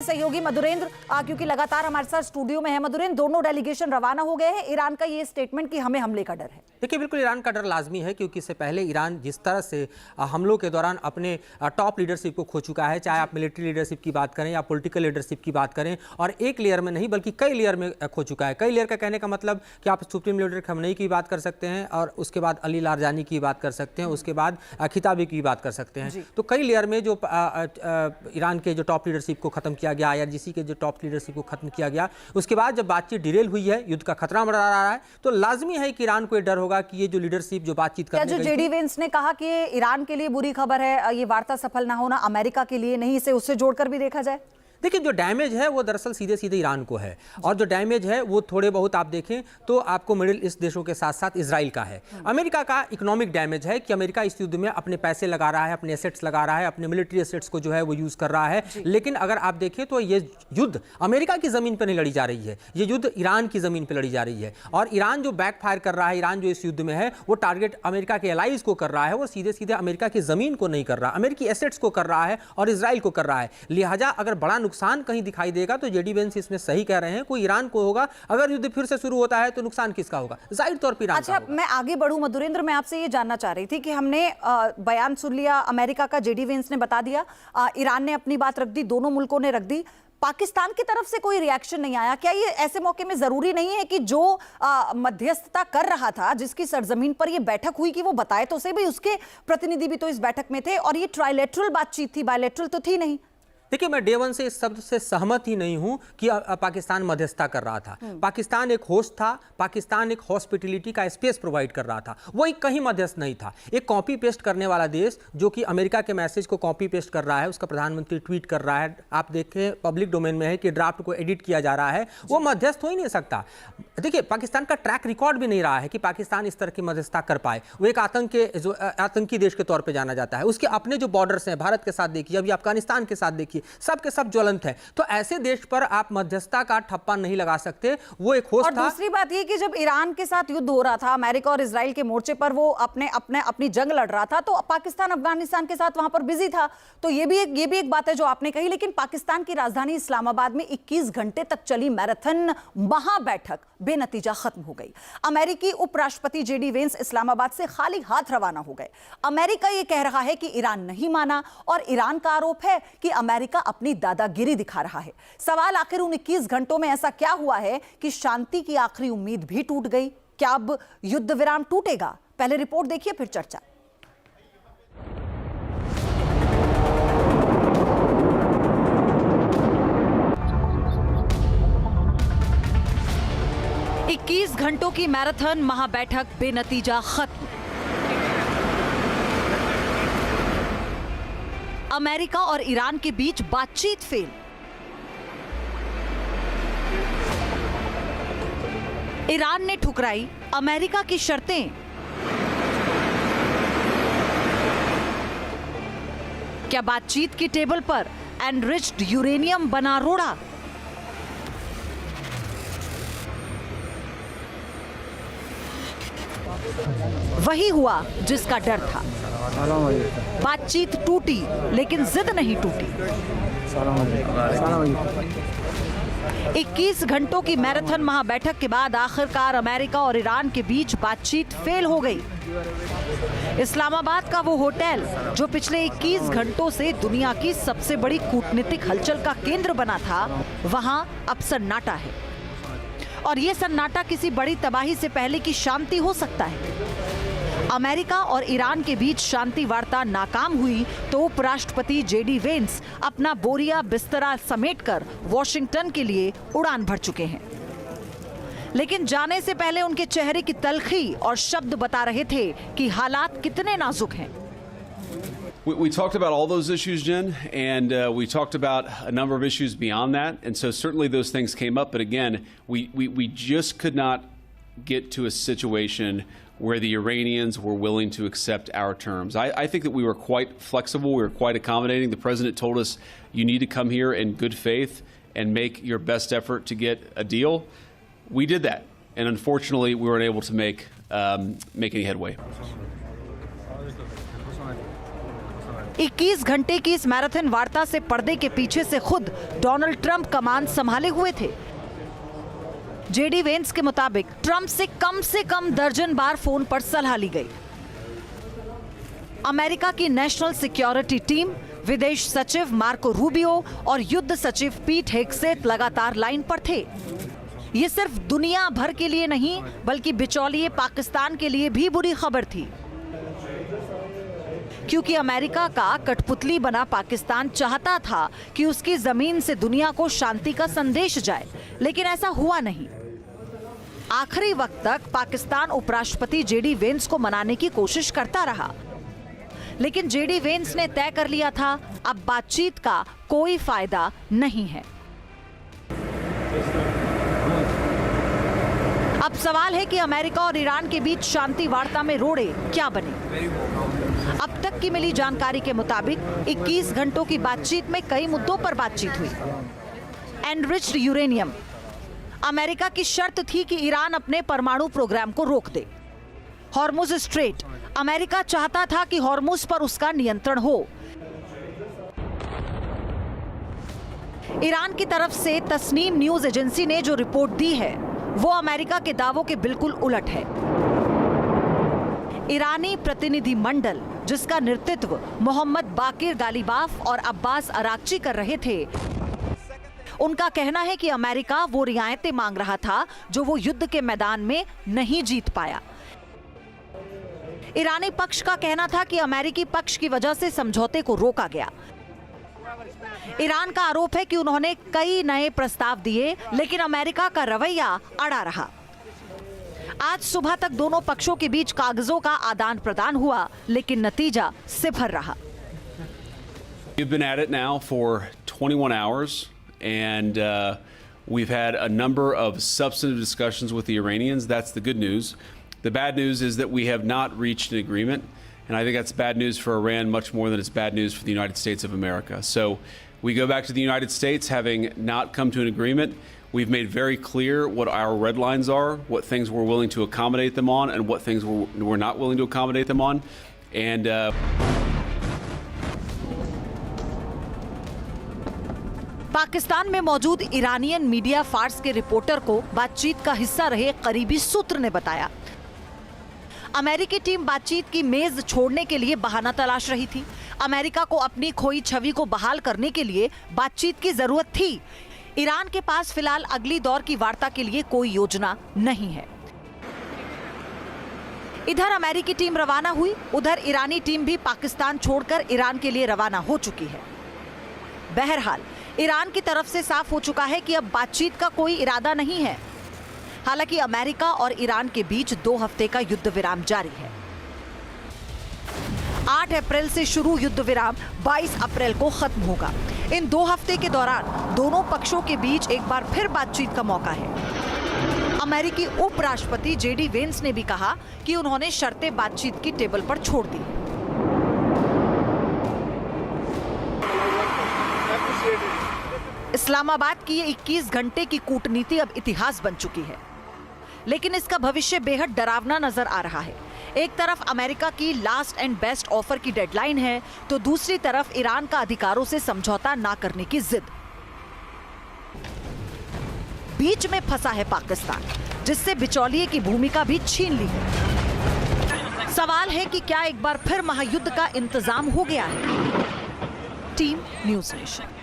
सहयोगी मधुरेंद्र, क्योंकि लगातार हमारे साथ स्टूडियो में है मधुरेंद्र, दोनों डेलीगेशन रवाना हो गए हैं। ईरान का ये स्टेटमेंट कि हमें हमले का डर है। देखिए, बिल्कुल ईरान का डर लाजमी है, क्योंकि इससे पहले ईरान जिस तरह से हमलों के दौरान अपने टॉप लीडरशिप को खो चुका है, चाहे आप मिलिट्री लीडरशिप की बात करें या पॉलिटिकल लीडरशिप की बात करें, और एक लेयर में नहीं बल्कि कई लेयर में खो चुका है। कई लेयर का कहने का मतलब कि आप सुप्रीम लीडर खamenei की बात कर सकते हैं, और उसके बाद अली लारजानी की बात कर सकते हैं, उसके बाद खिताबी की बात कर सकते हैं। तो कई लेयर में जो ईरान के जो टॉप लीडरशिप को खत्म किया गया, IRGC के जो टॉप लीडरशिप को खत्म किया गया, उसके बाद जब बातचीत डिरेल हुई है, युद्ध का खतरा मंडरा रहा है, तो लाजमी है कि ईरान को ये डर होगा कि ये जो लीडरशिप जो बातचीत करने जो जेडी वेंस ने कहा कि ईरान के लिए बुरी खबर है, ये वार्ता सफल ना होना, अमेरिका के लिए नहीं, इसे उससे जोड़कर भी देखा जाए। देखिए, जो डैमेज है वो दरअसल सीधे सीधे ईरान को है, और जो डैमेज है वो थोड़े बहुत आप देखें तो आपको मिडिल ईस्ट देशों के साथ साथ इजराइल का है। अमेरिका का इकोनॉमिक डैमेज है कि अमेरिका इस युद्ध में अपने पैसे लगा रहा है, अपने एसेट्स लगा रहा है, अपने मिलिट्री एसेट्स को जो है वो यूज कर रहा है। लेकिन अगर आप देखें तो ये युद्ध अमेरिका की जमीन पर नहीं लड़ी जा रही है, ये युद्ध ईरान की जमीन पर लड़ी जा रही है। और ईरान जो बैकफायर कर रहा है, ईरान जो इस युद्ध में है, वो टारगेट अमेरिका के एलाइज को कर रहा है, वो सीधे सीधे अमेरिका की जमीन को नहीं कर रहा, अमेरिकी एसेट्स को कर रहा है और इजराइल को कर रहा है। लिहाजा अगर बड़ा नुकसान कहीं दिखाई देगा तो जेडी वेंस इसमें सही कह रहे हैं, कोई ईरान को होगा। अगर युद्ध फिर से शुरू होता है तो नुकसान किसका होगा? जाहिर तौर पर ईरान का होगा। मैं आगे बढ़ूं मधुरेंद्र, मैं आपसे ये जानना चाह रही थी कि हमने बयान सुन लिया अमेरिका का, जेडी वेंस ने बता दिया, ईरान ने अपनी बात रख दी, दोनों मुल्कों ने रख दी, पाकिस्तान की तरफ से कोई रिएक्शन नहीं आया। क्या ये ऐसे मौके में जरूरी नहीं है कि जो मध्यस्थता कर रहा था, जिसकी सरजमीन पर ये बैठक हुई, कि वो बताए तो सही, भाई उसके प्रतिनिधि भी तो इस बैठक में थे, और ये ट्राइलेटरल बातचीत थी, बायलेटरल तो थी नहीं। देखिए, मैं डे वन से इस शब्द से सहमत ही नहीं हूं कि पाकिस्तान मध्यस्थता कर रहा था। पाकिस्तान एक होस्ट था, पाकिस्तान एक हॉस्पिटलिटी का स्पेस प्रोवाइड कर रहा था, वो एक कहीं मध्यस्थ नहीं था। एक कॉपी पेस्ट करने वाला देश जो कि अमेरिका के मैसेज को कॉपी पेस्ट कर रहा है, उसका प्रधानमंत्री ट्वीट कर रहा है, आप देखें पब्लिक डोमेन में है कि ड्राफ्ट को एडिट किया जा रहा है, वो मध्यस्थ हो ही नहीं सकता। देखिए, पाकिस्तान का ट्रैक रिकॉर्ड भी नहीं रहा है कि पाकिस्तान इस तरह की मध्यस्थता कर पाए। वो एक आतंकी देश के तौर पर जाना जाता है। उसके अपने जो बॉर्डर्स हैं, भारत के साथ देखिए, अभी अफगानिस्तान के साथ देखिए, सब के सब ज्वलंत है। तो ऐसे देश पर आप मध्यस्थता का ठप्पा नहीं लगा सकते। वो एक होस्ट था। दूसरी बात ये कि जब ईरान के साथ युद्ध हो रहा था, अमेरिका और इजराइल के मोर्चे पर वो अपनी जंग लड़ रहा था, तो पाकिस्तान अफगानिस्तान के साथ वहां पर बिजी था। तो ये भी एक बात है जो आपने कही। लेकिन पाकिस्तान की राजधानी इस्लामाबाद में 21 घंटे तक चली मैराथन महाबैठक बेनतीजा खत्म हो गई। अमेरिकी उपराष्ट्रपति जेडी वेंस इस्लामाबाद से खाली हाथ रवाना हो गए। अमेरिका ये कह रहा है कि ईरान नहीं माना, और ईरान का आरोप है कि अमेरिका अपनी दादागिरी दिखा रहा है। सवाल आखिर उन 21 घंटों में ऐसा क्या हुआ है कि शांति की आखिरी उम्मीद भी टूट गई? क्या अब युद्ध विराम टूटेगा? पहले रिपोर्ट देखिए, फिर चर्चा। इक्कीस घंटों की मैराथन महाबैठक बेनतीजा खत्म। अमेरिका और ईरान के बीच बातचीत फेल। ईरान ने ठुकराई अमेरिका की शर्तें। क्या बातचीत की टेबल पर एनरिच्ड यूरेनियम बना रोड़ा? वही हुआ जिसका डर था। बातचीत टूटी, लेकिन जिद नहीं टूटी। 21 घंटों की मैराथन महाबैठक के बाद आखिरकार अमेरिका और ईरान के बीच बातचीत फेल हो गई। इस्लामाबाद का वो होटल जो पिछले 21 घंटों से दुनिया की सबसे बड़ी कूटनीतिक हलचल का केंद्र बना था, वहां अब सन्नाटा है। और ये सन्नाटा किसी बड़ी तबाही से पहले की शांति हो सकता है। अमेरिका और ईरान के बीच शांति वार्ता नाकाम हुई तो उपराष्ट्रपति जेडी वेंस अपना बोरिया बिस्तरा समेटकर वॉशिंगटन के लिए उड़ान भर चुके हैं। लेकिन जाने से पहले उनके चेहरे की तल्खी और शब्द बता रहे थे कि हालात कितने नाजुक हैं। We talked about all those issues, Jen, and we talked about a number of issues beyond that, and so certainly those things came up. But again, we just could not get to a situation where the Iranians were willing to accept our terms. I think that we were quite flexible, we were quite accommodating. The president told us, you need to come here in good faith and make your best effort to get a deal. We did that, and unfortunately, we weren't able to make any headway. 21 घंटे की इस marathon वार्ता से पर्दे के पीछे से खुद डोनाल्ड ट्रंप कमान संभाले हुए थे। जेडी वेंस के मुताबिक ट्रंप से कम दर्जन बार फोन पर सलाह ली गई। अमेरिका की नेशनल सिक्योरिटी टीम, विदेश सचिव मार्को रूबियो और युद्ध सचिव पीट हेग्सेथ लगातार लाइन पर थे। ये सिर्फ दुनिया भर के लिए नहीं बल्कि बिचौलिए पाकिस्तान के लिए भी बुरी खबर थी, क्योंकि अमेरिका का कठपुतली बना पाकिस्तान चाहता था कि उसकी जमीन से दुनिया को शांति का संदेश जाए, लेकिन ऐसा हुआ नहीं। आखिरी वक्त तक पाकिस्तान उपराष्ट्रपति जेडी वेंस को मनाने की कोशिश करता रहा, लेकिन जेडी वेंस ने तय कर लिया था अब बातचीत का कोई फायदा नहीं है। अब सवाल है कि अमेरिका और ईरान के बीच शांति वार्ता में रोड़े क्या बने। अब तक की मिली जानकारी के मुताबिक 21 घंटों की बातचीत में कई मुद्दों पर बातचीत हुई। एनरिच्ड यूरेनियम, अमेरिका की शर्त थी कि ईरान अपने परमाणु प्रोग्राम को रोक दे। हॉर्मुज स्ट्रेट, अमेरिका चाहता था कि हॉर्मुज पर उसका नियंत्रण हो। ईरान की तरफ से तस्नीम न्यूज एजेंसी ने जो रिपोर्ट दी है वो अमेरिका के दावों के बिल्कुल उलट है। ईरानी प्रतिनिधि मंडल, जिसका नेतृत्व मोहम्मद बाकिर गालिबाफ और अब्बास अराक्ची कर रहे थे, उनका कहना है कि अमेरिका वो रियायतें मांग रहा था जो वो युद्ध के मैदान में नहीं जीत पाया। ईरानी पक्ष का कहना था कि अमेरिकी पक्ष की वजह से समझौते को रोका गया। ईरान का आरोप है कि उन्होंने कई नए प्रस्ताव दिए, लेकिन अमेरिका का रवैया अड़ा रहा। आज सुबह तक दोनों पक्षों के बीच कागजों का आदान प्रदान हुआ, लेकिन नतीजा सिफर रहा। We've been at it now for 21 hours, and we've had a number of substantive discussions with the Iranians. That's the good news. The bad news is that we have not reached an agreement, and I think that's bad news for Iran much more than it's bad news for the United States of America. So we go back to the United States having not come to an agreement. We've made very clear what our red lines are, what things we're willing to accommodate them on, and what things we're not willing to accommodate them on. And Pakistan में मौजूद Iranian media Fars के reporter को बातचीत का हिस्सा रहे करीबी सूत्र ने बताया, अमेरिकी टीम बातचीत की मेज छोड़ने के लिए बहाना तलाश रही थी। अमेरिका को अपनी खोई छवि को बहाल करने के लिए बातचीत की जरूरत थी। ईरान के पास फिलहाल अगली दौर की वार्ता के लिए कोई योजना नहीं है। इधर अमेरिकी टीम रवाना हुई, उधर ईरानी टीम भी पाकिस्तान छोड़कर ईरान के लिए रवाना हो चुकी है। बहरहाल ईरान की तरफ से साफ हो चुका है कि अब बातचीत का कोई इरादा नहीं है। हालांकि अमेरिका और ईरान के बीच 2 हफ्ते का युद्ध विराम जारी है। 8 अप्रैल से शुरू युद्ध विराम 22 अप्रैल को खत्म होगा। इन 2 हफ्ते के दौरान दोनों पक्षों के बीच एक बार फिर बातचीत का मौका है। अमेरिकी उपराष्ट्रपति जेडी वेंस ने भी कहा कि उन्होंने शर्तें बातचीत की टेबल पर छोड़ दी। इस्लामाबाद की ये 21 घंटे की कूटनीति अब इतिहास बन चुकी है, लेकिन इसका भविष्य बेहद डरावना नजर आ रहा है। एक तरफ अमेरिका की लास्ट एंड बेस्ट ऑफर की डेडलाइन है, तो दूसरी तरफ ईरान का अधिकारों से समझौता ना करने की जिद। बीच में फंसा है पाकिस्तान, जिससे बिचौलिए की भूमिका भी छीन ली है। सवाल है कि क्या एक बार फिर महायुद्ध का इंतजाम हो गया है। Team news nation.